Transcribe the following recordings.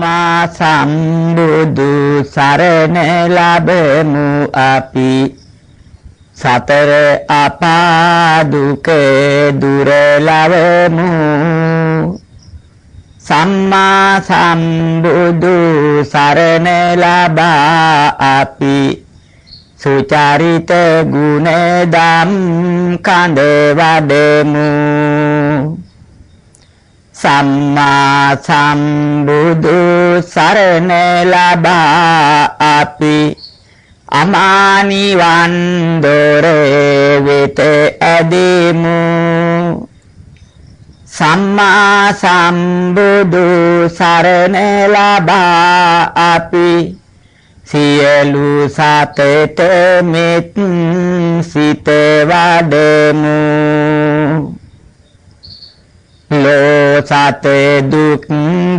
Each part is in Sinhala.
සම්මා සම්බුදු සරණ ලැබෙමු අපි සතර අපා දුක දුරලවමු සම්මා සම්බුදු සරණ ලබා අපි සුචරිත ගුණ දම් කඳ වඩමු සම්මා සම්බුදු සරණ ලබා අපි අමානිවන් දොර වෙත ඇදෙමු සම්මා සම්බුදු සරණ ලබා අපි සියලු සතට මෙත් සිත වඩමු ලෝ සත දුක්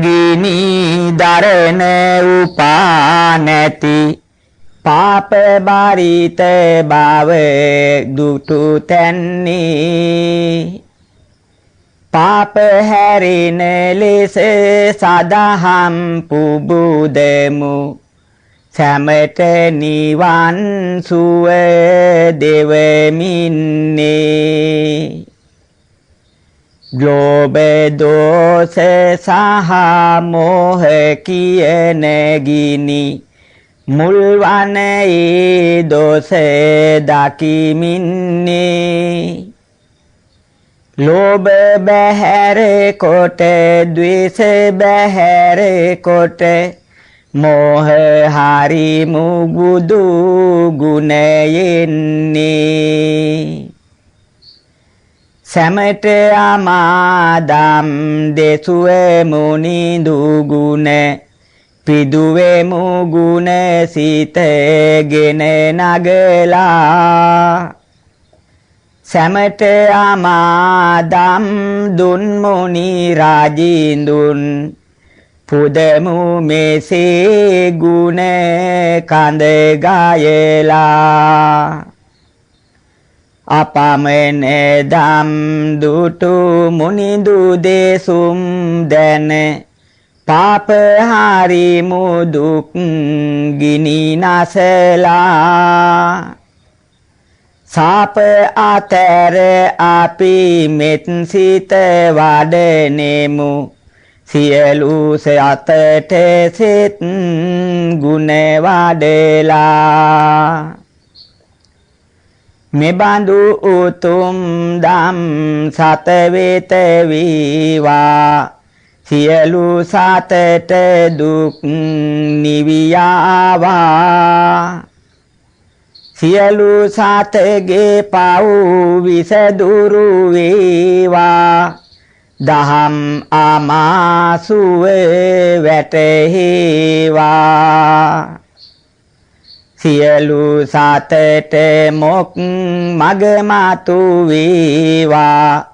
ගිනි දරණ උපා නැති පාප බාරිත බව දුටු තැන්නේ පාප හැරින ලෙස සදහම් පුබුදමු සැමට නිවන් සුව දෙවමින්නේ ලෝභ දෝෂ සහ මෝහ කියන ගිනි මුල් වනයේ දෝෂ දකිමින්නේ ලෝභ බැහැර කොට ද්වේෂ බැහැර කොට මෝහ හරි මුබුදු ගුණයෙන්නේ සැමට අමාදම් දෙසුව මුනිදු ගුණ පිදුවේ මුගුණ සිතගෙන නගලා සැමට අමාදම් දුන් මුනි රාජින්දුන් පුදමු මෙසේ ගුණ කඳ ගායලා අපමණ දම් දුටු මුනිදු දේසුම් දැන පාප හරි මුදුක් ගිනි නසලා සාප අතර අපි මෙත් සිත වඩනෙමු සියලු සතට සිත ගුණ වඩලා මෙබඳු උතුම් දම් සත වෙත වේවා සියලු සතට දුක් නිවියාවා සියලු සතගේ පව් විසදුරු වේවා දහම් අමාසුව වැටහෙවා සියලු සතට මොක් මග මතු වේවා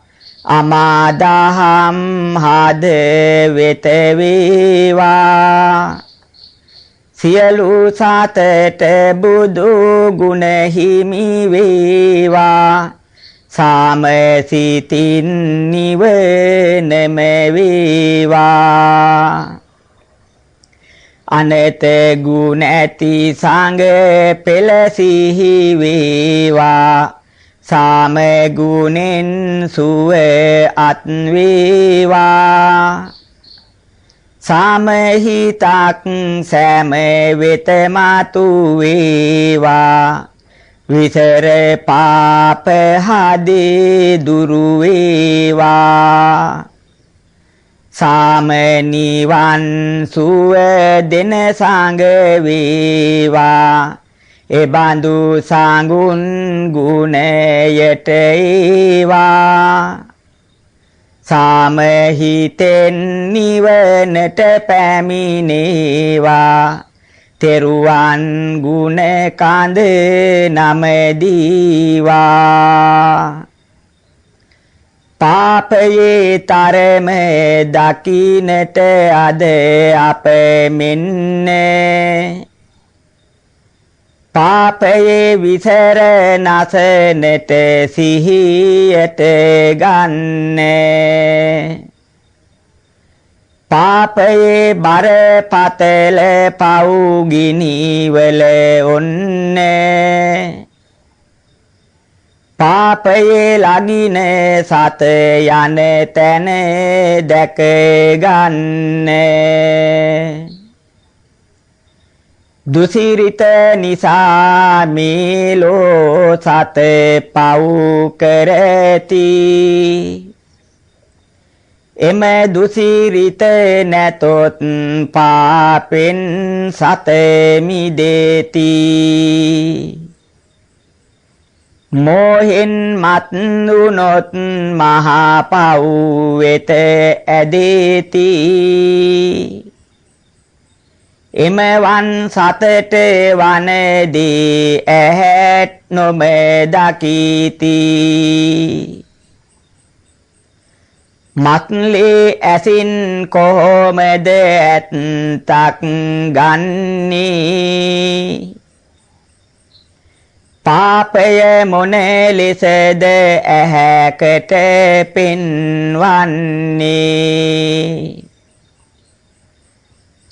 අමාදහම් හද වෙත වේවා සියලු සතට බුදු ගුණ හිමි වේවා සාමසිතින් නිවනම වේවා අනත ගුණ ඇති සංඝ පෙළ සිහි වේවා සාම ගුණෙන් සුව අත් වේවා සාමහිතක් සෑම වෙත මතු වේවා විසර පාප හදේ දුරු වේවා සාම නිවන් සුව දෙන සංඝ වේවා එබඳු සංගුණ ගුණයට ඒවා සාමහිතෙන් නිවනට පැමිණේවා තෙරුවන් ගුණ කඳ නම දීවා පාපයේ තරම දකින්නට අද අප මෙන්න පාපයේ විසර නසනට සිහියට ගන්න පාපයේ බරපතල පවුගිනි වල ඔන්නේ පාපයේ ලගින සත යන තැන දැක ගන්නේ දුසිරිත නිසා මේලෝ සත පව් කරති එම දුසිරිත නැතොත් පාපෙන් සත මිදෙති මෝහෙන් මත් වුනොත් මහා පව් වෙත ඇදෙති එමවන් සතට වනදී ඇහැට නොම දකිති මත්ලේ ඇසින් කොහොමද ඇත්තක් ගන්නේ පාපය මොන ලෙසද ඇහැකට පෙන්වන්නේ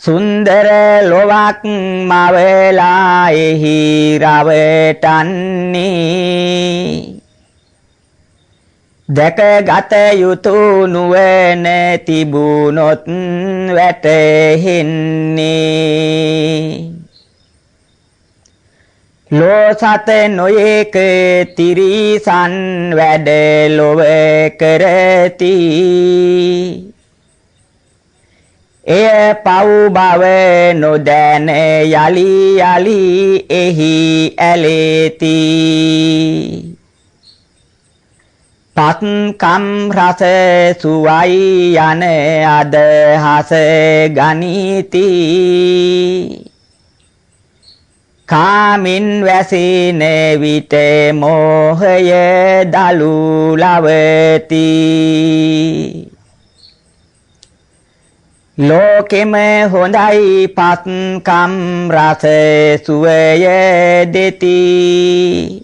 සුන්දර ලොවක් මවලා එහි රවටන්නේ දැකගත යුතු නුවණ තිබුණොත් වැටහෙන්නේ ලෝසත නොයේක තිරිසන් වැඩ ලොව කරති එය පව් බව නොදැන යලි යලි එහි ඇලෙති පත්කම් රස සුවයි යන අදහස ගනිති කාමින් වැසින විට මෝහය දලු ලවති ලෝකෙම හොඳයි පත්කම් රස සුවය දෙති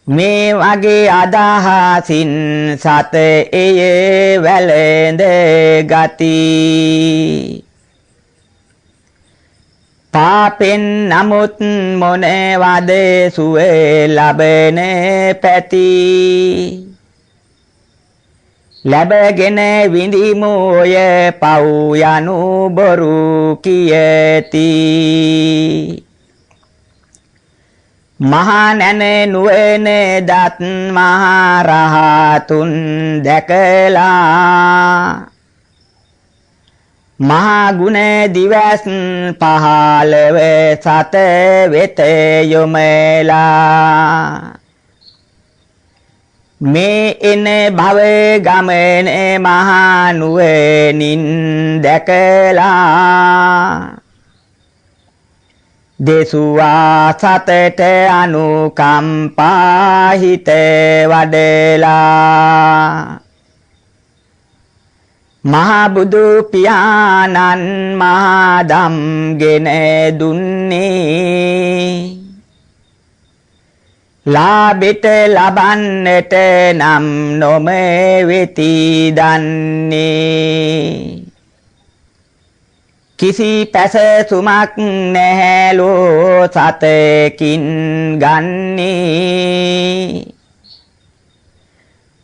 මේ වගේ අදහසින් සත එය වැළඳ ගති පාපෙන් නමුත් මොනවද සුව ලබන පැති ලැබගෙන විඳිමෝය පව් යනු බොරු කියති මහා නැන නුවණ දත් මහා රහතුන් දැකලා මහා ගුණ දිවස් පහළව සත වෙත යොමලා මේ එන භව ගමන මහා නුවණින් දැකලා දේසුවා සතට අනුකම්පා හිත වඩලා මහා බුදු පියාණන් මහා ධම්ගෙන දුන්නේ ලාභෙට ලබන්නට නම් නොම වෙති දන්නේ කිසි පැසසුමක් නැහැලෝ සතකින් ගන්නේ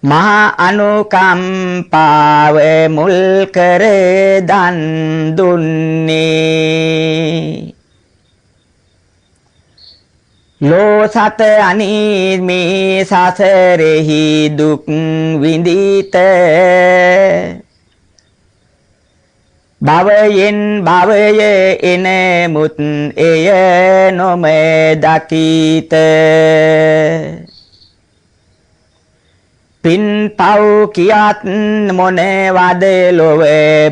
මහා අනුකම්පාව මුල් කර දන් දුන්නේ ලෝ සත අනිමේ සසරෙහි දුක් විඳිත භවයෙන් භවය එනමුත් එය නොම දකිත පින් පව් කියාත් මොනවද ලොව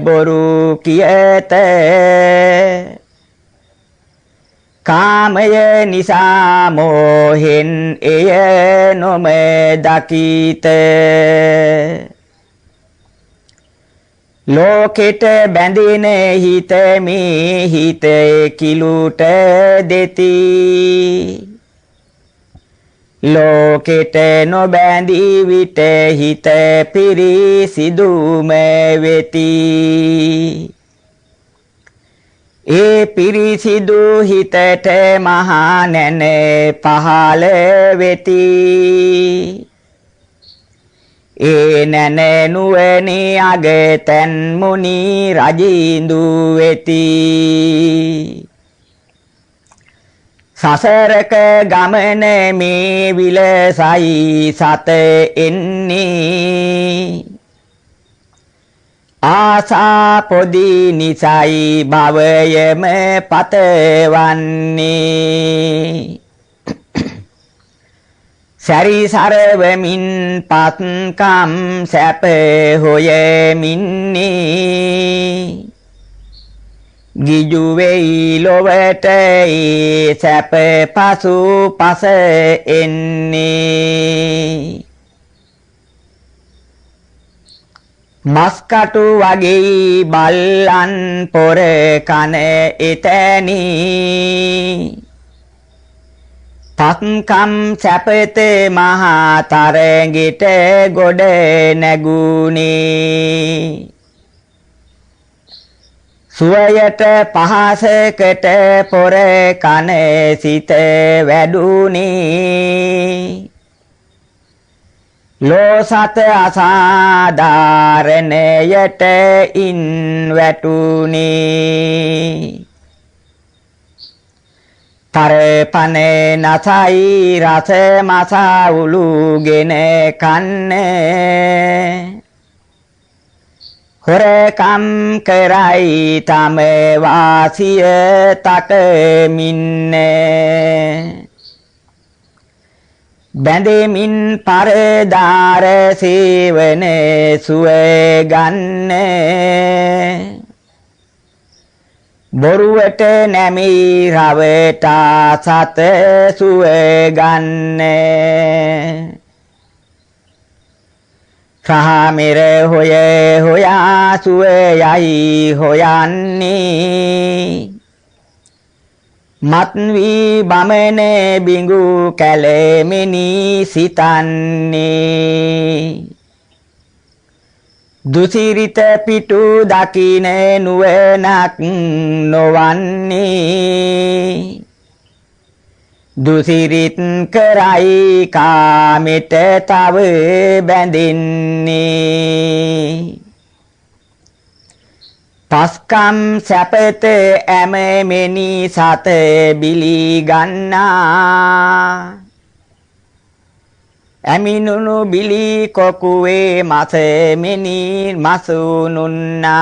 බොරු කියත කාමය නිසා මෝහෙන් එය නොම දකිත ලෝකෙට බැඳෙන හිත මේ හිත කිලුට දෙති ලෝකෙට නොබැඳී විට හිත පිරිසිදුම වෙති. ඒ පිරිසිදු හිතට මහා නැන පහළ වෙති. ඒ නැන නුවණේ අගතන් මුනි රජින්දු වෙති. සසරක ගමන මේ විලසයි සත එන්නේ. ආසා පොදි නිසයි භවයම පතවන්නේ. සැරිසරවමින් පත්කම් සැප හොයමින්නේ. ගිජු වෙයි ලොවට ඒ සැප පසු පස එන්නේ. මස්කටු වගේ බල්ලන් පොර කන එතැනි. පත්කම් සැපත මහා තරගෙට ගොඩ නැගුණේ. සුවයට පහසකට පොර කන සිත වැඩුණේ. ලෝසත අසාධාරණයට ඉන් වැටුණේ. තරපන නසයි රස මසවුලුගෙන කන්නේ. හොරකම් කරයි තම වාසිය තකමින්නේ. බැඳෙමින් පරදාර සේවන සුව ගන්නේ. බොරුවට නැමී රවටා සත සුව ගන්නේ. රාමෙර හොය හොයා සුවයයි හොයන්නේ. මත් වී බමන බිඟු කැලෙමිනි සිතන්නේ. දුසිරිත පිටු දකින නුවණක් නොවන්නේ. දුසිරිත් කරයි කාමෙට තව බැඳෙන්නේ. පස්කම් සැපත ඇමෙමෙනි සත බිලි ගන්නා. ඇමිනුණු බිලි කොකුවේ මසෙමෙනි මසුනුන්නා.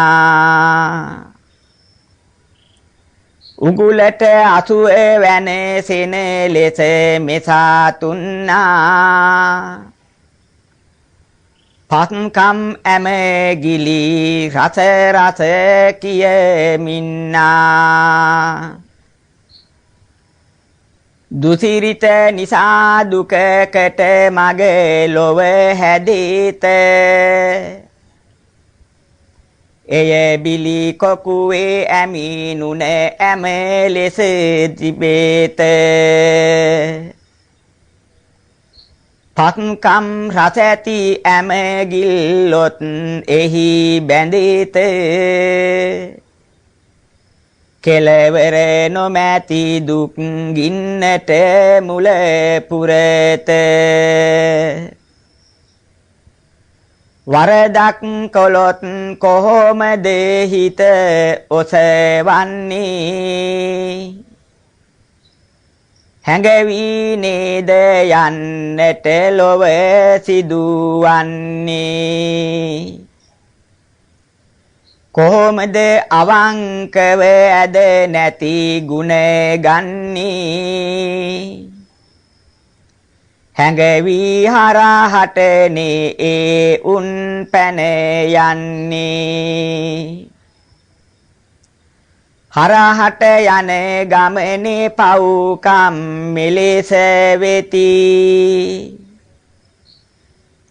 උගුලට අසුව වැනසෙන ලෙස මෙසා තුන්නා. පත්කම් ඇම ගිලි රස රස කියමින්නා. දුසිරිත නිසා දුකකට මග ලොව හැදීත. එය බිලි කොකුවේ ඇමිනුන ඇම ලෙස තිබේත. පත්කම් රස ඇති ඇම ගිල්ලොත් එහි බැඳීත. කෙලවර නොමැති දුක් ගින්නට මුල පුරත. වරදක් කොළොත් කොහොමද හිත ඔසවන්නේ. හැඟවි නේද යන්නට ලොව සිදුවන්නේ. කොහොමද අවංකව ඇද නැති ගුණ ගන්නේ. හැඟවි හරහටනේ ඒ උන් පැන යන්නේ. හරහට යන ගමනේ පව්කම් මෙලෙස වෙති.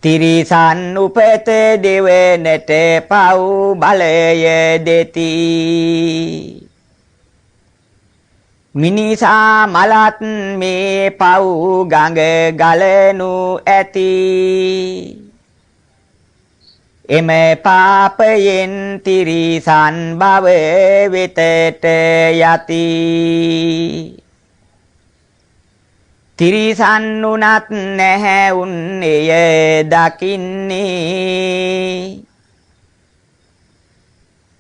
තිරිසන් උපත දෙවනට පව් බලය දෙති. මිනිසා මලත් මේ පව් ගඟ ගලනු ඇති එම පාපයෙන් තිරිසන් භව වෙතට යති තිරිසන් උනත් නැහැ උන් එය දකින්නේ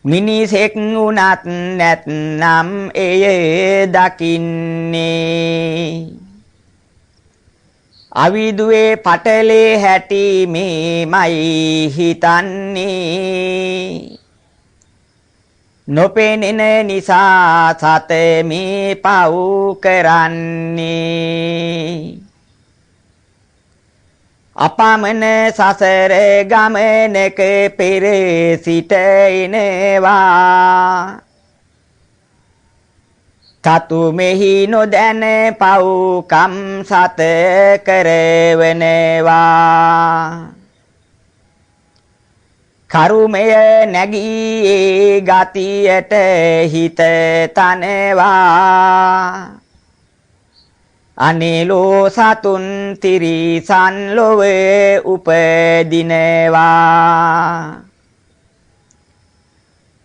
මිනිසෙක් උනත් නැත්නම් එය දකින්නේ අවිදුවේ පටලේ හැටි මේමයි හිතන්නේ නොපෙනෙන නිසා සත මේ පව් කරන්නේ අපමණ සසර ගමනක පෙර සිට එනවා තතු මෙහි නොදැන පව්කම් සත කරවනවා කරුමය නැගී ගතියට හිත තනවා අනිලෝ සතුන් තිරිසන් ලොවේ උපදිනවා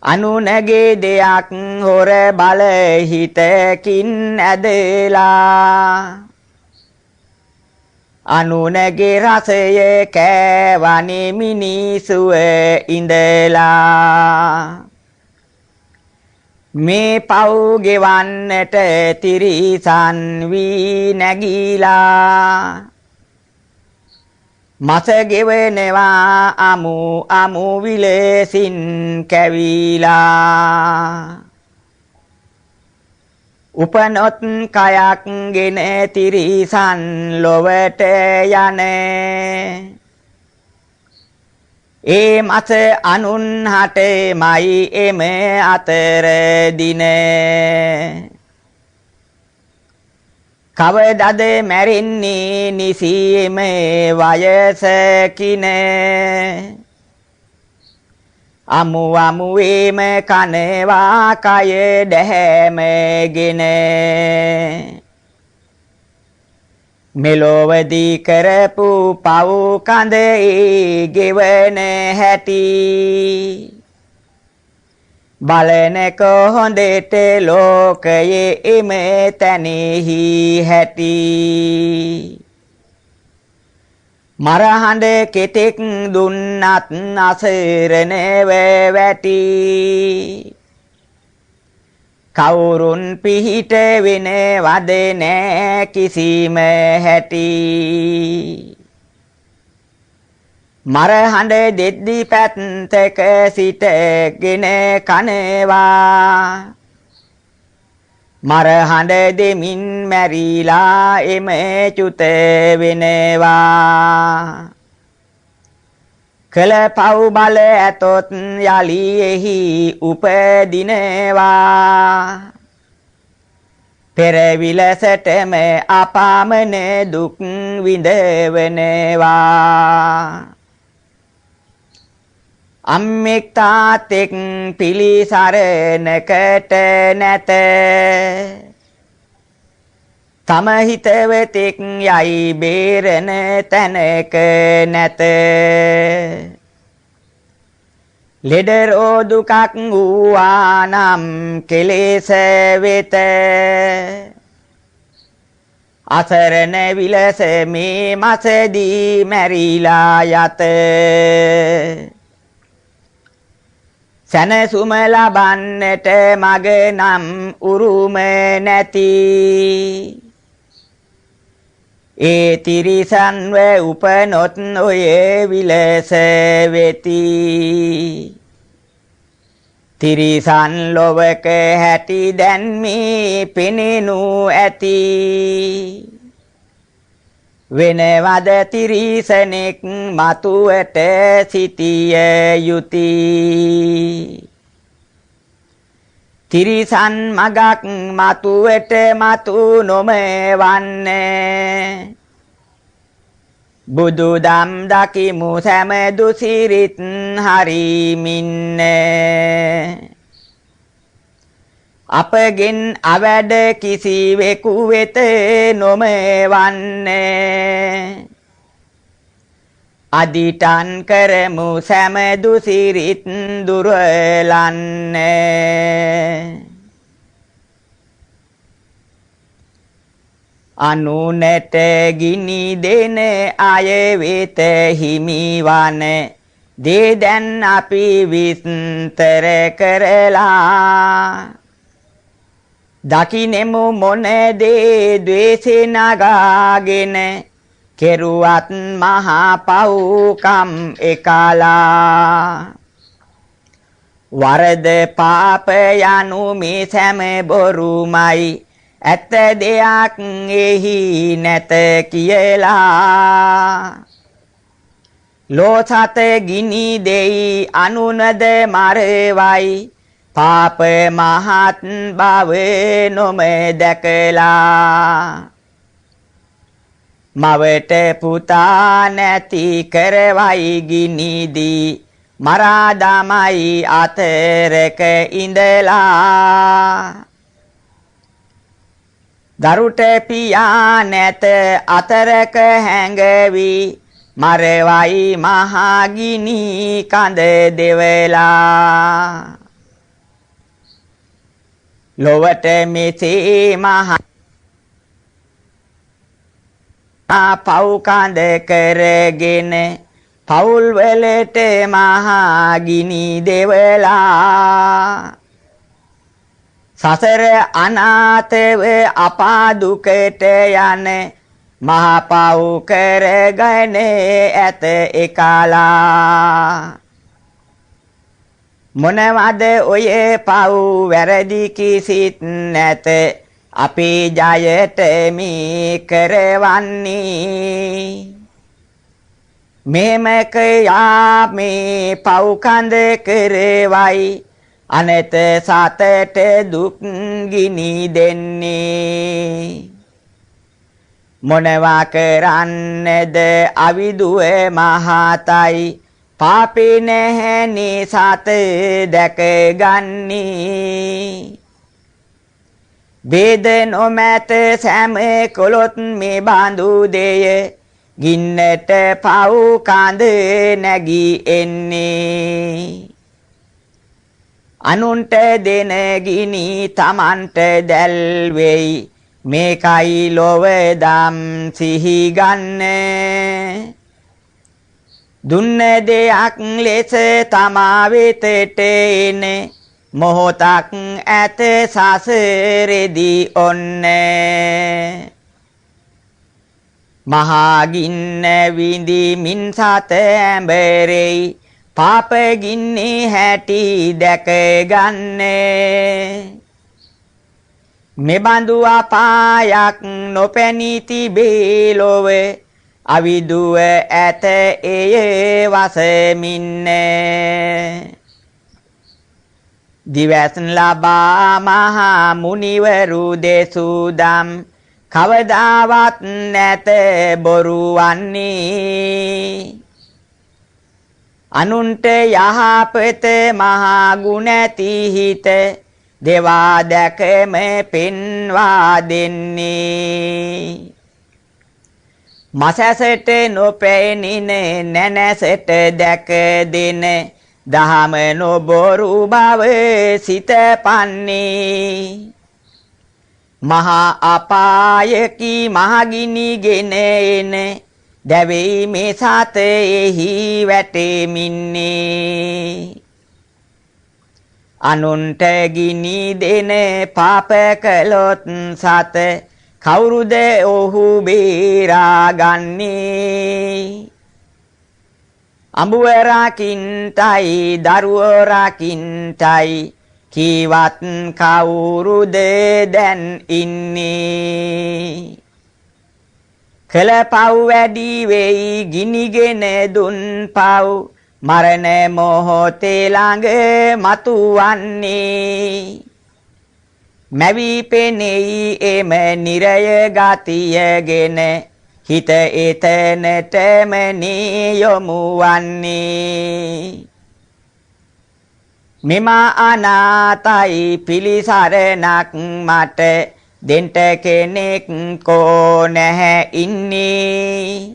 අනුනගේ දෙයක් හොර බල හිතකින් ඇදලා අනුනගේ රසය කෑවනේ මිනිසුව ඉඳලා මේ පව් ගෙවන්නට තිරිසන් වී නැගීලා මස ගෙවනවා අමු විලසින් කැවිලා උපනොත් කයක් ගෙන තිරිසන් ලොවට යන්නේ ඒ මස අනුන් හටමයි එම අතර දිනේ කවදද මැරෙන්නේ නිසිම වයසකිනේ අමුවේම කනවා කය දැහැමගෙන මෙලොවදී කරපු පව් කඳ ගෙවන හැටි බලන කොහොඳට ලෝකයේ එම තැනෙහි හැටි මරහඬ කෙතෙක් දුන්නත් අසරණව වැටි කවුරුන් පිහිට වෙනවද නෑ කිසිම හැටි මරහඬ දෙද්දි පැත්තක සිටගෙන කනවා මරහඬ දෙමින් මැරිලා එම චුත වෙනවා කල පව් බල ඇතොත් යලි එහි උපදිනවා පෙර විලසටම අපාමන දුක් විඳවනවා අම්මෙක් තාත්තෙක් පිළිසරණකට නැත තම හිතවතෙක් යයි බේරන තැනක නැත ලෙඩ රෝදුකක් වූවා නම් කෙලෙස වෙත අසරණ විලස මේ මසදී මැරිලා යත සැනසුම ලබන්නට මග නම් උරුම නැති ඒ තිරිසන්ව උපනොත් ඔය විලස වෙති තිරිසන් ලොවක හැටි දැන් මේ පෙනෙනු ඇති වෙනවද තිරිසනෙක් මතුවට සිටිය යුතුය තිරිසන් මගක් මතුවට මතු නොමවන්නේ බුදු දම් දකිමු සැමදු සිරිත් හරිමින්නේ අපගෙන් අවැඩ කිසිවෙකු වෙත නොමවන්නේ අදිටන් කරමු සෑමදු සිරිත් දුරලන්නේ අනුනට ගිනි දෙන අය වෙත හිමිවන දේ දැන් අපි විස්තර කරලා දකිනෙමු මොන දේ ද්වේෂේ නගාගෙන කෙරුවත් මහා පව්කම් එකලා වරද පාප යනු මේ සෑම බොරුමයි ඇත්ත දෙයක් එහි නැත කියලා ලෝසත ගිනි දෙයි අනුනද මරවයි පාප මහත් බව නොම දැකලා මවට පුතා නැති කරවයි ගිනිදී මරා දමයි අතරක ඉඳලා දරුට පියා නැත අතරක හැංගවි මරවයි මහා ගිනි කඳ දෙවලා ලොවට මෙසේ මහා පව් කඳ කරගෙන පවුල් වලට මහා ගිනි දෙවලා සසර අනාථව අපා දුකට යන මහා පව් කරගෙන ඇත එකලා මොනවද ඔය පව් වැරදි කිසිත් නැත අපේ ජයට මේ කරවන්නේ මෙම කයා මේ පව් කඳ කරවයි අනත සතට දුක් ගිනි දෙන්නේ මොනවා කරන්නද අවිදුව මහතයි පාපේ නැහැනේ සත දැකගන්නේ වේද නොමැත සෑම කොළොත් මේ බඳු දෙය ගින්නට පව් කඳ නැගී එන්නේ අනුන්ට දෙන ගිනි තමන්ට දැල් වෙයි මේකයි ලොව දම් සිහි ගන්න දුන්න දෙයක් ලෙස තමා වෙතට එන මොහොතක් ඇත සසරෙදී ඔන්න මහා ගින්න විඳිමින් සත ඇඹරෙයි පාප ගින්නේ හැටි දැකගන්නේ මෙබඳු අපායක් නොපැනී තිබේ ලොව අවිදුව ඇත එය වසමින්නේ දිවැසන් ලබා මහා මුනිවරු දෙසුදම් කවදාවත් නැත බොරු වන්නේ අනුන්ට යහපත මහා ගුණ ඇති හිත දෙවා දැකම පෙන්වා දෙන්නේ මසසට නොපෙනින නැනසට දැක දෙන දහම නොබොරු බව සිත පන්නේ මහා අපායකි මහගිනි ගෙන එන දැවෙයි මේ සත එහි වැටෙමින්නේ අනුන්ට ගිනි දෙන පාප කළොත් සත කවුරුද ඔහු බේරා ගන්නේ අඹුව රකින්ටයි දරුවෝ රකින්ටයි කීවත් කවුරුද දැන් ඉන්නේ කළ පව් වැඩි වෙයි ගිනිගෙන දුන් පව් මරණ මොහොතේ ළඟ මතුවන්නේ මැවි පෙනෙයි එම නිරය ගතියගෙන හිත එතනටම යොමු වන්නේ මෙම අනාතයි පිලිසරණක් මට දෙන්න කෙනෙක් කෝ නැහැ ඉන්නේ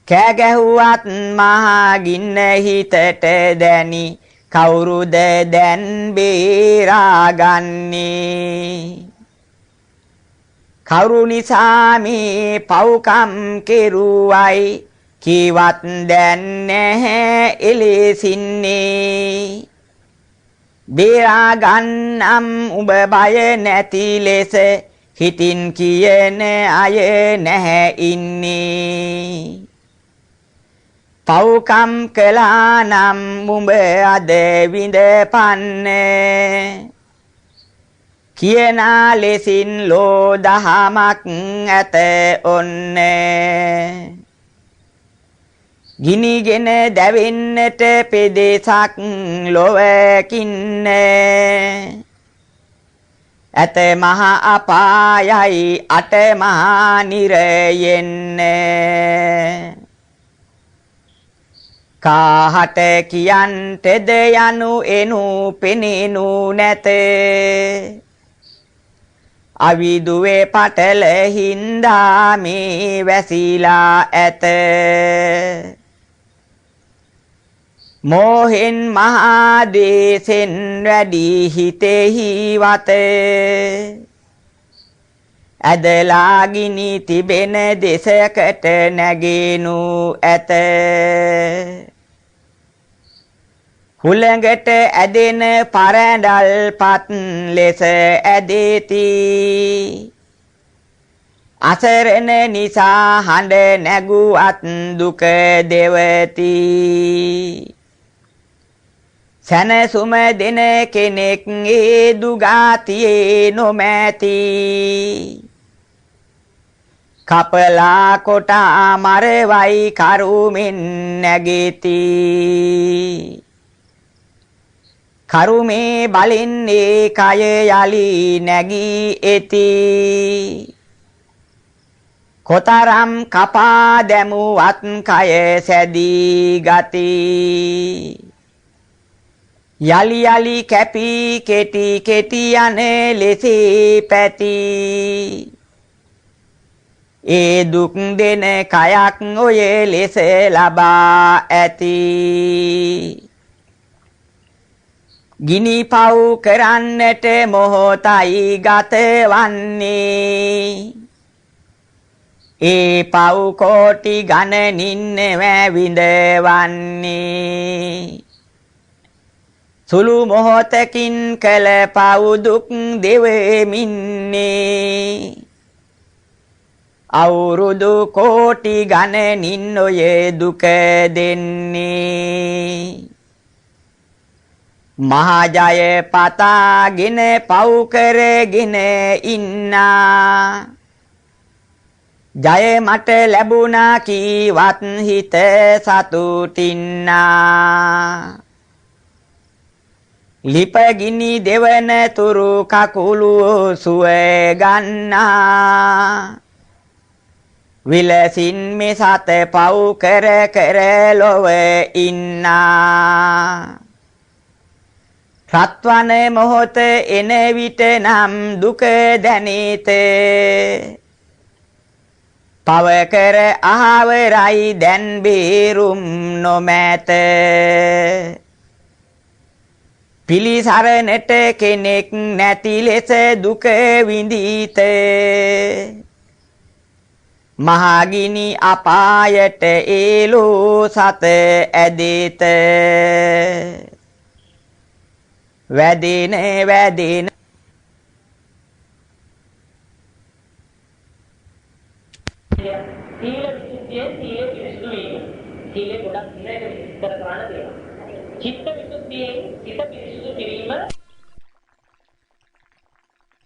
කෑ ගැහුවත් මහා ගින්න හිතට දැනි කවුරුද දැන් බේරාගන්නේ කවුරු නිසා මේ පව්කම් කෙරුවයි කීවත් දැන් නැහැ එලෙසින්නේ බේරා ගන්නම් උඹ බය නැති ලෙස හිතින් කියන අය නැහැ ඉන්නේ පව්කම් කළා නම් උඹ අද විඳපන්නේ කියනා ලෙසින් ලෝ දහමක් ඇත ඔන්නේ ගිනිගෙන දැවෙන්නට පෙදෙසක් ලොවකින්නේ ඇත මහ අපායයි අට මහා නිරයෙන්නේ කාහට කියන්ටද යනු එනු පෙනෙනු නැත අවිදුවේ පටල හින්දා මේ වැසිලා ඇත මෝහෙන් මහා දේසෙන් වැඩි හිතෙහි වත ඇදලා ගිනි තිබෙන දෙසකට නැගෙනු ඇත හුළඟට ඇදෙන පරඬල් පත් ලෙස ඇදෙති අසරණ නිසා හඬ නැගුවත් දුක දෙවති සනසුම දෙන කෙනෙක් ඒ දුගාතියේ නොමැති කපලා කොටා මරවයි කරුමින් නැගෙති කරුමේ බලින්නේ කය යලි නැගී එති කොතරම් කපා දැමුවත් කය සැදී ගති යලි යලි කැපී කෙටි කෙටි යන ලෙසේ පැති ඒ දුක් දෙන කයක් ඔය ලෙස ලබා ඇති ගිනි පව් කරන්නට මොහොතයි ගතවන්නේ ඒ පව් කෝටි ගණනින් විඳවන්නේ සුළු මොහොතකින් කළ පව් දුක් දෙවෙමින්නේ අවුරුදු කෝටි ගණනින් ඔය දුක දෙන්නේ මහා ජය පතාගෙන පව් කරගෙන ඉන්නා ජය මට ලැබුණා කීවත් හිත සතුටින්නා ලිපගිනි දෙවන තුරු කකුළු සුව ගන්නා විලසින් මේ සත පව් කර කර ලොව ඉන්නා රත්වන මොහොත එන විට නම් දුක දැනේත පව කර ආවරයි දැන් බේරුම් නොමැත පිලිසරණට කෙනෙක් නැති ලෙස දුක විඳීත මහගිනි අපායට ඒලෝ සත ඇදෙත වැදෙන වැදෙන සීල විසුද්ධිය සීල පිරිසුදු වීම සීලේ ගොඩක් දිනයක විස්තර කරන්න තියෙනවා චිත්ත විසුද්ධියෙන් සිත පිරිසුදු කිරීම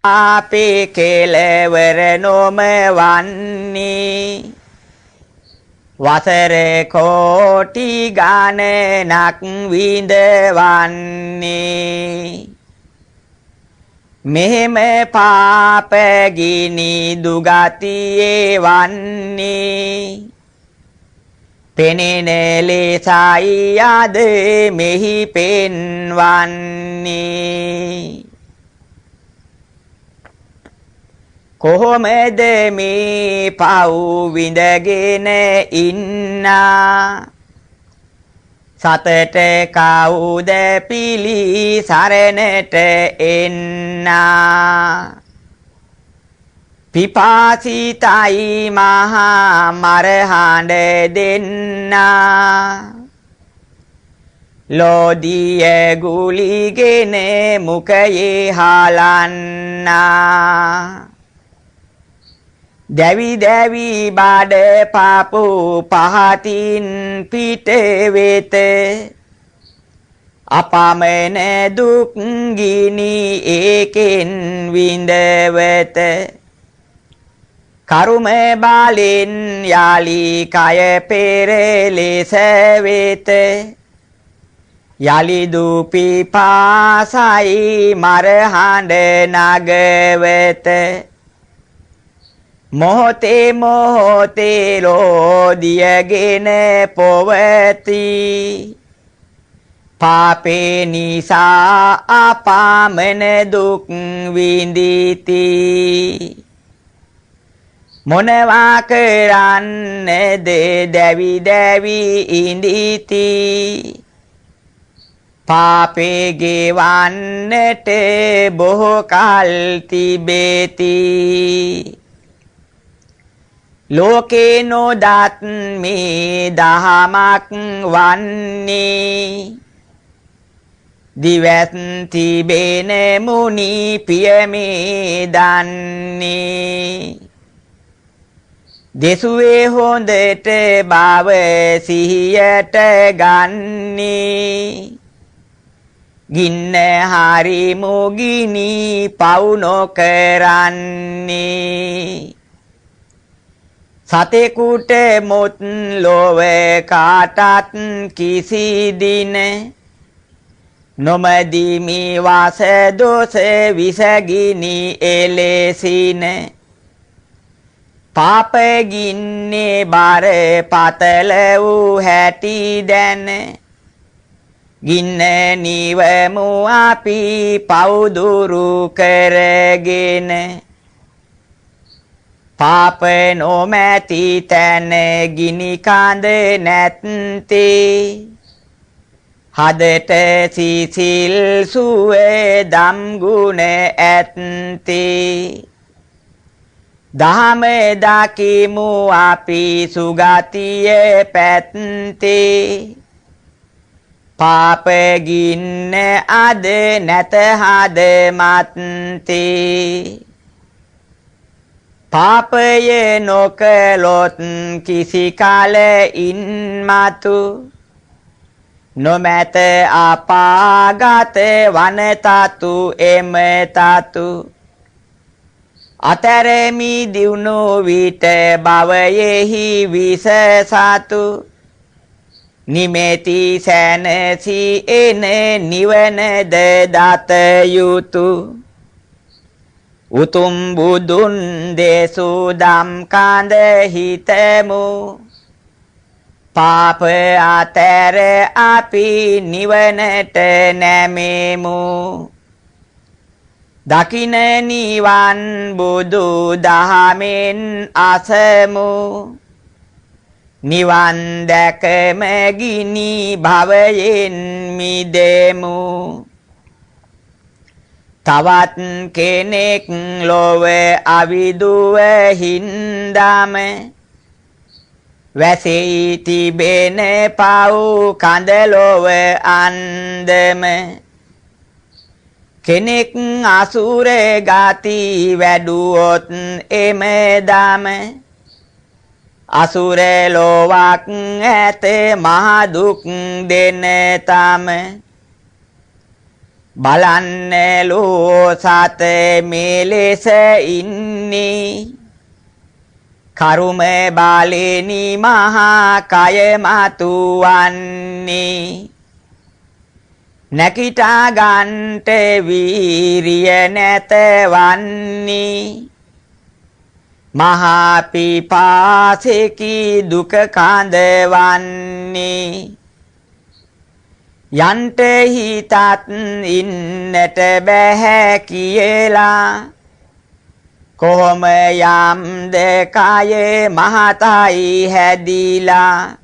අපේ කෙලවර නොම වන්නේ වසර කෝටි ගණනක් විඳවන්නේ මෙහෙම පාප ගිනි දුගතියේ වන්නේ පෙනෙන ලෙසයි අද මෙහි පෙන්වන්නේ කොහොමද මේ පව් විඳගෙන ඉන්නා සතට කවුද පිළිසරණට එන්නා පිපාසිතයි මහා මරහඬ දෙන්නා ලෝදිය ගුලිගෙන මුඛයේ හාලන්නා දැවි දැවි බඩ පාපු පහතින් පිට වෙත අපමණ දුක් ගිනි ඒකෙන් විඳවත කරුම බාලෙන් යාලි කය පෙරලෙස වෙත යලි දුපි පාසයි මරහඬ නගවත මොහොතේ මොහොතේ ලෝදියගෙන පොවති පාපේ නිසා අපමණ දුක් විඳිති මොනවා කරන්නද දැවි දැවි ඉඳිති පාපේ ගෙවන්නට බොහෝ කල් තිබෙති ලෝකේ නොදත් මේ දහමක් වන්නේ දිවස් තිබෙන මුනි පියමේ දන්නේ දෙසුවේ හොඳට බව සිහියට ගන්නේ ගින්න හරි මුගිනි පව් නොකරන්නේ සතෙකුට මුත් ලොව කාටත් කිසි දින නොමදිමි වාස දොස විසගිනි එලෙසින පාප ගින්නේ බර පතල වූ හැටි දැන ගින්න නිවමු අපි පව් දුරු කරගෙන පාප නොමැති තැන ගිනි කඳ නැත්තේ හදට සිසිල් සුවේ දම් ගුණ ඇත්තේ දහම දකිමු අපි සුගතිය පැත්තේ පාප ගින්න අද නැත හද මත්තේ පාපය නොකලොත් කිසි කලින් මතු නොමැත අපාගත වනතතු එම තතු අතරමි දියුණු විට භවයෙහි විස සතු නිමෙති සැනසි එන නිවනද දත යුතු උතුම් බුදුන් දේසු දම් කඳ හිතමු පාප අතර අපි නිවනට නැමෙමු දකින නිවන් බුදු දහමෙන් අසමු නිවන් දැකම ගිනි භවයෙන් මිදෙමු තවත් කෙනෙක් ලොව අවිදුව හින්දාම වැසෙයි තිබෙන පව් කඳ ලොව අන්දම කෙනෙක් අසුර ගති වැඩුවොත් එම දම අසුර ලොවක් ඇත මහ දුක් දෙන තම බලන්න ලෝ සත මෙලෙස ඉන්නේ කරුම බාලේනි මහා කය මතු වන්නේ නැකිටා ගන්ට වීරිය නැත වන්නේ මහා පිපාසෙකි දුක කඳවන්නේ යන්ට හිතත් ඉන්නට බැහැ කියලා කොහොම යම්ද කයේ මහතයි හැදිලා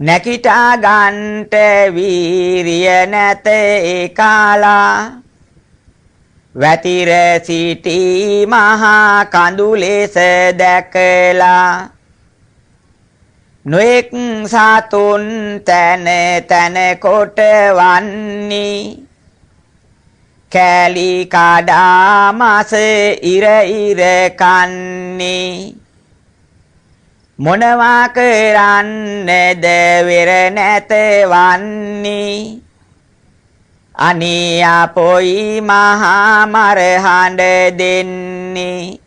නැකිටා ගන්ට වීරිය නැත ඒකාලා වැතිර සිටි මහා කඳු ලෙස දැකලා නොඑක් සතුන් තන තන කොට වන්නේ කැලි කඩා මාස ඉර ඉර කන්නේ මොනවා කරන්නේද වෙර නැත වන්නේ අනේ අපොයි මහා මරහඬ දෙන්නේ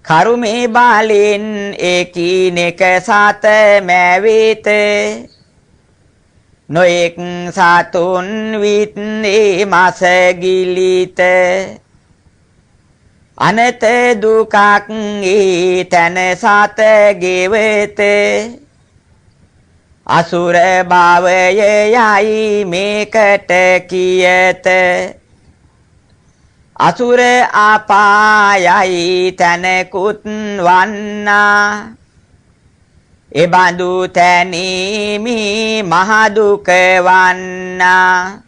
කරුමේ බාලෙන් එකිනෙක සත මැවිත නොඑක් සතුන් විත්නේ මස ගිලිත අනත දුකක් ඒ තන සත ගෙවත අසුර භවය යයි මේකට කියත අසුර අපායයි තනකුත් වන්නා එබඳු තැනීමි මහ දුක වන්නා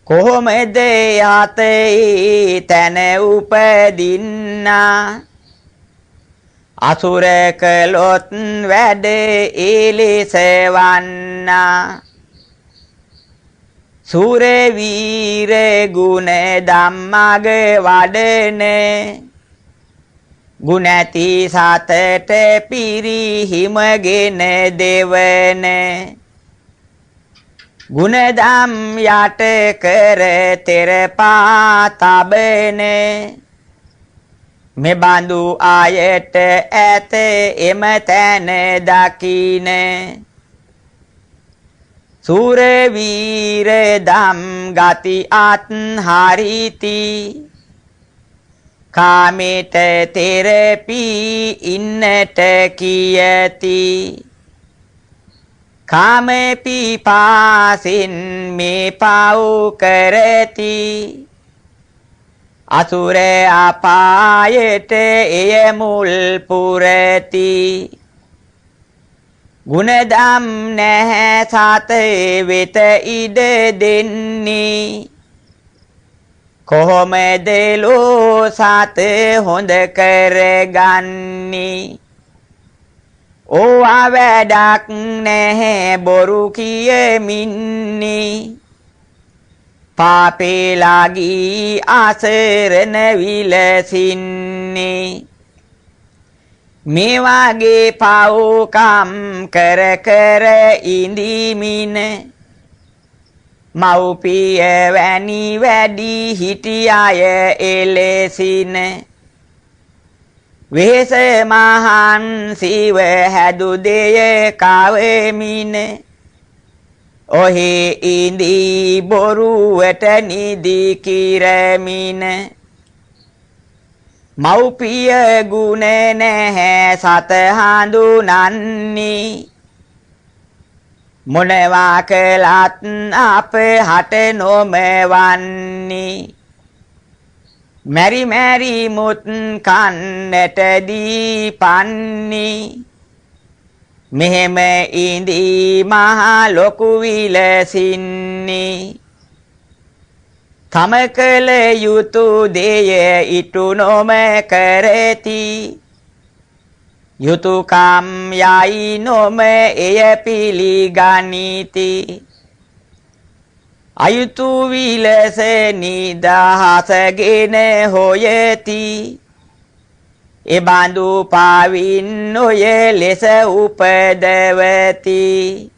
කොහොමද යතේ තන උපදින්නා අසුර කළොත් වැඩ එලෙස වන්නා සූර වීර ගුණ ධම්මග වඩන ගුණති සතට පිරිහිමගෙන දෙවන ගුණධම් යට කර තෙරපා තබන මෙබඳු ආයත ඇත එම තැන දකින සූර වීර ධම් ගති අත් හරිති කාමෙට තෙරපී ඉන්නට කියති කාම පිපාසින් මේ පව් කරති අසුර අපායට එය මුල් පුරති ගුණධම් නැහැ සත වෙත ඉඩ දෙන්නේ කොහොමද ලෝ සත හොඳ කරගන්නේ ඕවා වැඩක් නැහැ බොරු කියමින්නේ පාපේ ලාගී ආසරණ විලසින්නේ මේ වාගේ පව්කම් කර කර ඉඳීමින මව්පිය වැනි වැඩි හිටියාය එලෙසින වෙහෙස මහන්සිව හැදු දෙය කවමින ඔහි ඉඳී බොරුවට නිදි කිරමින මව්පිය ගුණ නැහැ සත හඳුනන්නේ මොනවා කළත් අප හට නොමවන්නේ මැරි මැරි මුත් කන්නට දීපන්නේ මෙහෙම ඉඳී මහා ලොකු විලසින්නේ තම කළ යුතු දෙය ඉටු නොම කරති යුතුයකම් යයි නොම එය පිළිගනිති අයුතු විලස නිදහසගෙන හොයති එබඳු පාවින් ඔය ලෙස උපදවති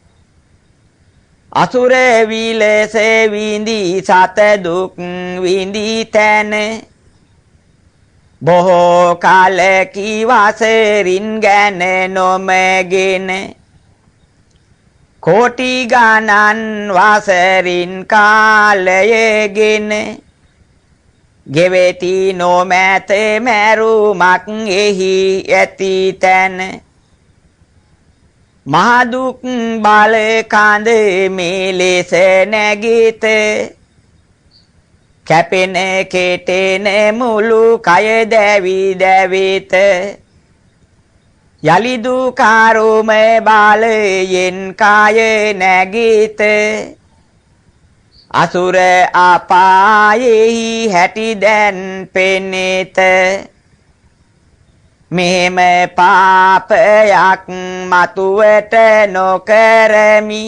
අසුර විලස විඳි සත දුක් විඳි තැන බොහෝ කාලකි වසරින් ගැන නොමගෙන කෝටි ගණන් වසරින් කාලයගෙන ගෙවෙති නොමැත මැරුමක් එහි ඇති තැන මහදුක් බල කඳ මේ ලෙස නැගිත කැපෙන කෙටෙන මුළු කය දැවි දැවිත යලි දුකාරුම බාලයෙන් කාය නැගිත අසුර අපායෙහි හැටි දැන් පෙනෙත මෙහෙම පාපයක් මතුවට නොකරමි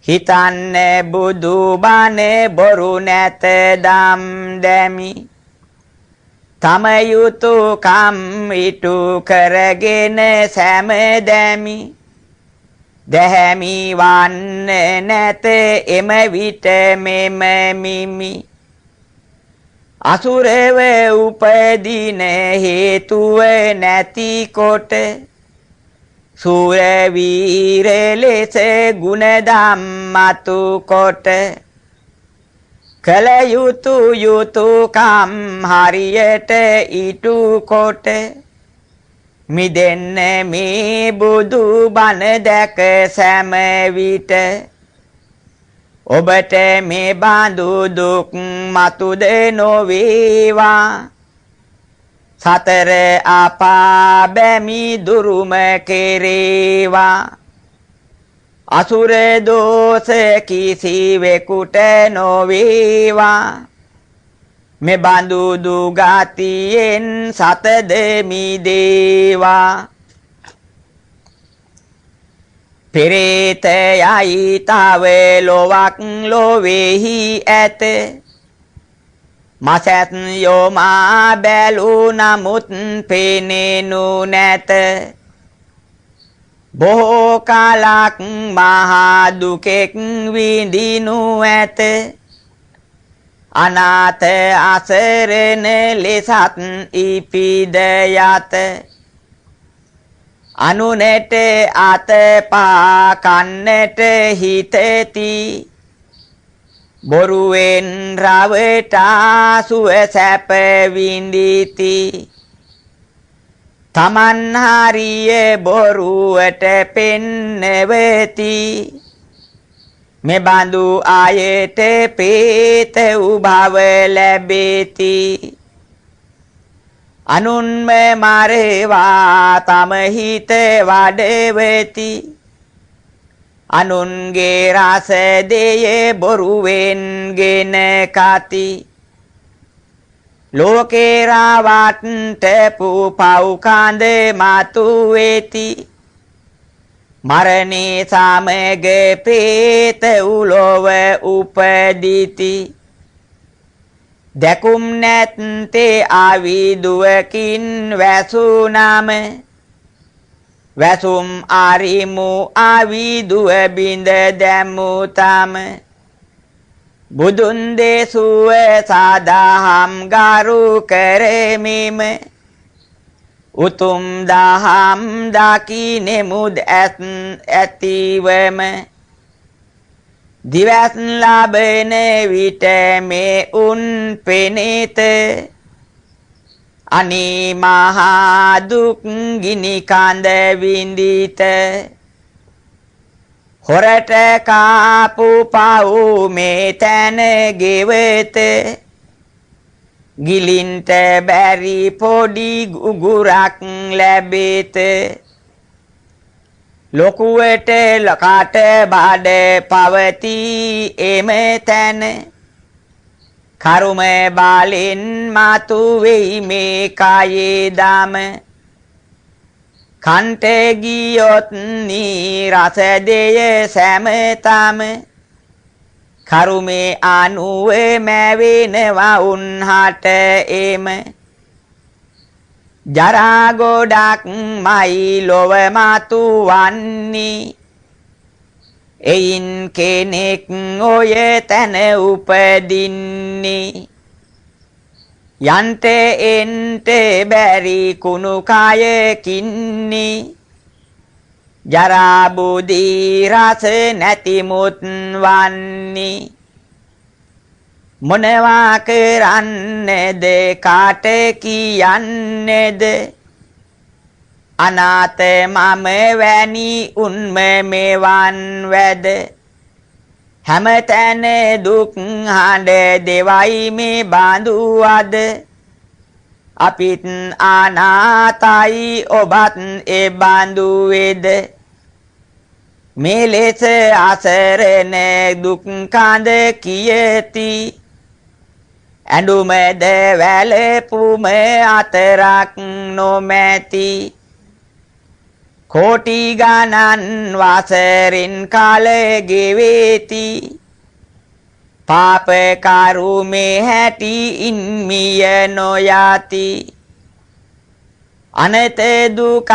හිතන්න බුදු බණ බොරු නැත දම් දැමි තම යුතුයකම් ඉටු කරගෙන සෑම දැමි දැහැමි වන්නේ නැත එම විට මෙම මිමි අසුරව උපදින හේතුව නැති කොට සූර වීර ලෙස ගුණ ධම්මතු කොට කල යුතුයකම් හරියට ඉටු කොට මිදෙන්න මේ බුදු බණ දැක සෑම විට ඔබට මේ බඳු දුක් මතුද නොවේවා සතර අපා බැමි දුරුම කෙරේවා අසුර දෝෂ කිසිවෙකුට නොවේවා මේ බඳු දුගතියෙන් සතද මිදේවා පෙරේතයයි තව ලොවක් ලොවේහි ඇත මසත් යෝමා බැලු නමුත් පෙනෙනු නැත බොහෝ කාලක් මහා දුකෙක් විඳිනු ඇත අනාථ අසරණ ලෙසත් ඉපිද යත අනුනට අත පා කන්නට හිතති බොරුවෙන් රවටා සුව සැප විඳිති තමන් හරිය බොරුවට පෙන්නවති මෙබඳු ආයත පේත උභව ලැබෙති අනුන්ම මරවා තම හිත වඩවති අනුන්ගේ රස දෙය බොරුවෙන් ගෙන කති ලෝකේ රාවට්ට පුපව් කඳ මතු වෙති මරණේ සමග පේත උලොව උපදිති දැකුම් නැත්තේ ආවිදුවකින් වැසුනම වැසුම් ආරිමු ආවිදුව බිඳ දැමුතම බුදුන් දේසුව සාදාහම් ගරු කරෙමිම උතුම් දහම් දකිනෙමුද ඇතිවම දිවස් ලබන විට මේ උන් පෙනෙත අනී මහා දුක් ගිනි කඳ විඳිත හොරට කාපු පව් මේ තැන ගෙවත ගිලින්ට බැරි පොඩි උගුරක් ලැබෙත ලොකුවට ලකට බඩ පවති එම තැන කරුම බාලෙන් මතු වෙයි මේ කයේ දම කන්ට ගියොත් නිරස දෙය සෑමතම කරුමේ අනුව මැවෙනවා උන්හට එම ජරා ගොඩක් මයි ලොව මතු වන්නේ එයින් කෙනෙක් ඔය තැන උපදින්නේ යන්ට එන්ට බැරි කුණු කයකින්නේ ජරා බුදි රස නැති මුත් වන්නේ මොනවා කරන්නේද කාට කියන්නේද අනාත මම වැනි උන්ම මෙවන් වැද හැමතැන දුක් හඬ දෙවයි මේ බඳුවද අපිත් අනාතයි ඔබත් ඒ බඳු වේද මේ ලෙස අසරණ දුක් කඳ කියති ඇඬුමද වැළපුම අතරක් නොමැති කෝටි ගණන් වසරින් කාල ගෙවේති පාප කරුමේ හැටි ඉන්මිය නොයති අනත දුකක්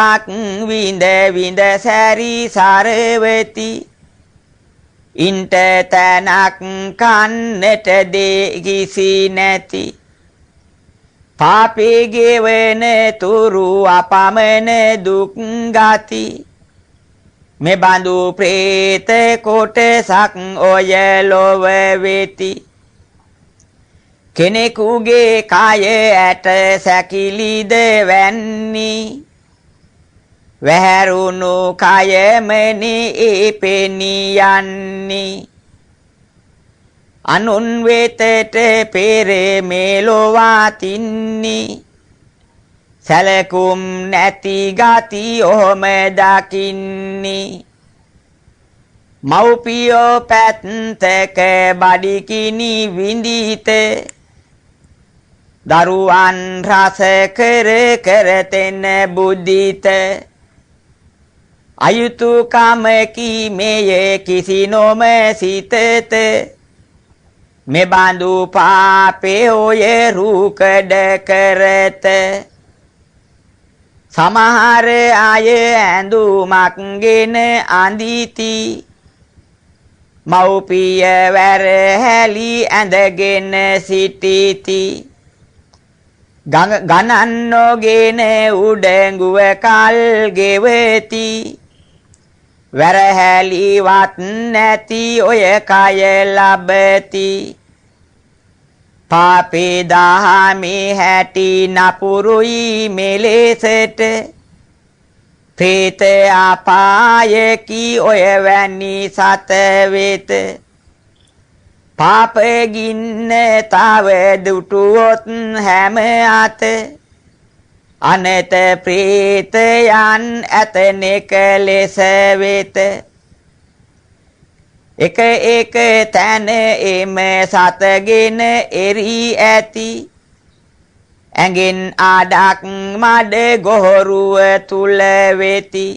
විඳ විඳ සැරි සරවති ඉන්ට තැනක් කන්නට දේ කිසි නැති පාපේ ගෙවන තුරු අපමණ දුක් ගති මෙබඳු ප්‍රේත කොටසක් ඔය ලොව වෙති කෙනෙකුගේ කය ඇට සැකිලිද වැන්නි වැහැරුණු කයමනි ඒ පෙනී යන්නේ අනුන් වෙතට පෙර මෙලොවා තින්නි සැලකුම් නැති ගති ඔහොම දකින්නි මව්පියෝ පැත්තක බඩිකිනි විඳිත දරුවන් රස කර කර තෙන බුද්ධිත අයුතු කමකි මේ කිසි නොම සිතත මෙබඳු පාපේ ඔය රුකඩ කරත සමහර අය ඇඳුමක් ගෙන අඳිති මව්පිය වැරහැලි ඇඳගෙන සිටිති ගණන් නොගෙන උඩඟුව කල් ගෙවති වැරහැලිවත් නැති ඔය කය ලබති පාපේ දහමේ හැටි නපුරුයි මෙලෙසට ප්‍රේත අපායකි ඔය වැනි සත වෙත පාප ගින්න තව දුටුවොත් හැම අත අනත ප්‍රේතයන් ඇතනෙක ලෙස වෙත එක එක තැන එම සතගෙන එරී ඇති ඇඟෙන් ආඩක් මඩ ගොහරුව තුල වෙති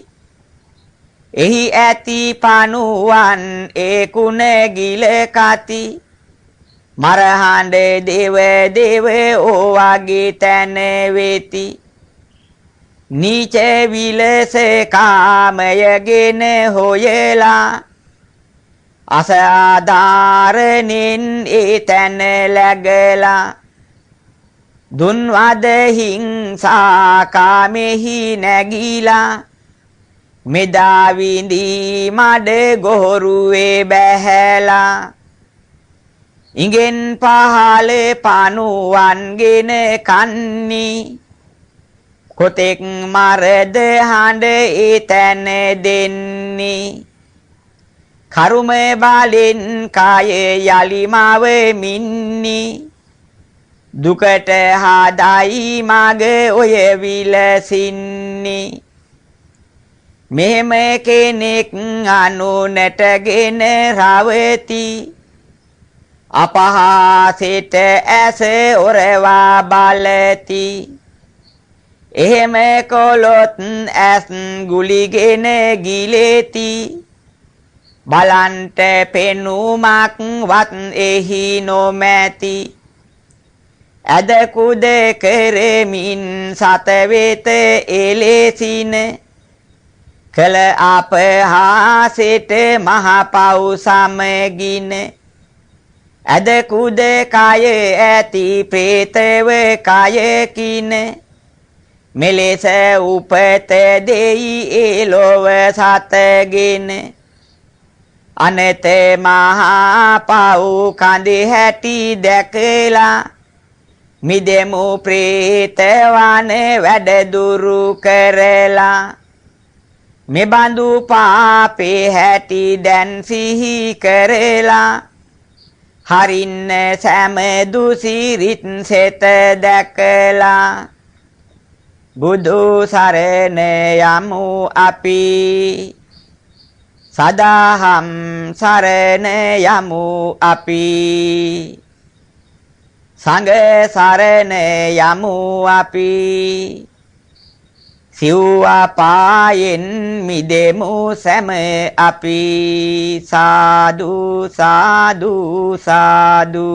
එහි ඇති පනුවන් ඒ කුණ ගිල කති මරහඬ දේව දේව ඕවාගේ තැන වෙති නීච විලස කාමයගෙන හොයලා අසාධාරණෙන් ඒ තැන läගලා දුන්වද හිංසා කාමෙහි නැගීලා මෙදා විඳී මඩ ගොහරුවේ බැහැලා ඉඟෙන් පහල පනුවන්ගෙන කන්නි කොතෙක් මරද හඬ ඒ තැන දෙන්නි කරුම බලෙන් කය යලි මවමින්නි දුකට හදයි මග ඔය විලසින්නි මෙහෙම කෙනෙක් අනුනටගෙන රවති අපහාසෙට ඇස ඔරවා බලති එහෙම කොලොත් ඇස් ගුලිගෙන ගිලෙති බලන්ට පෙනුමක් වත් එහි නොමැති ඇද කුද කරමින් සත වෙත එලෙසින කළ අපහාසෙට මහ පව් සමගින ඇද කුද කය ඇති ප්‍රේතව කයකින මෙලෙස උපත දෙයි එලොව සතගෙන අනත මහා පව් කඳ හැටි දැකලා මිදෙමු ප්‍රේතවන වැඩ දුරු කරලා මෙබඳු පාපේ හැටි දැන් සිහි කරලා හරින්න සෑම දුසිරිත් සෙත දැකලා බුදු සරණ යමු අපි සදාහම් සරණ යමු අපි සංඝ සරණ යමු අපි සිව්වා පායෙන් මිදෙමු සෑම අපි සාදු සාදු සාදු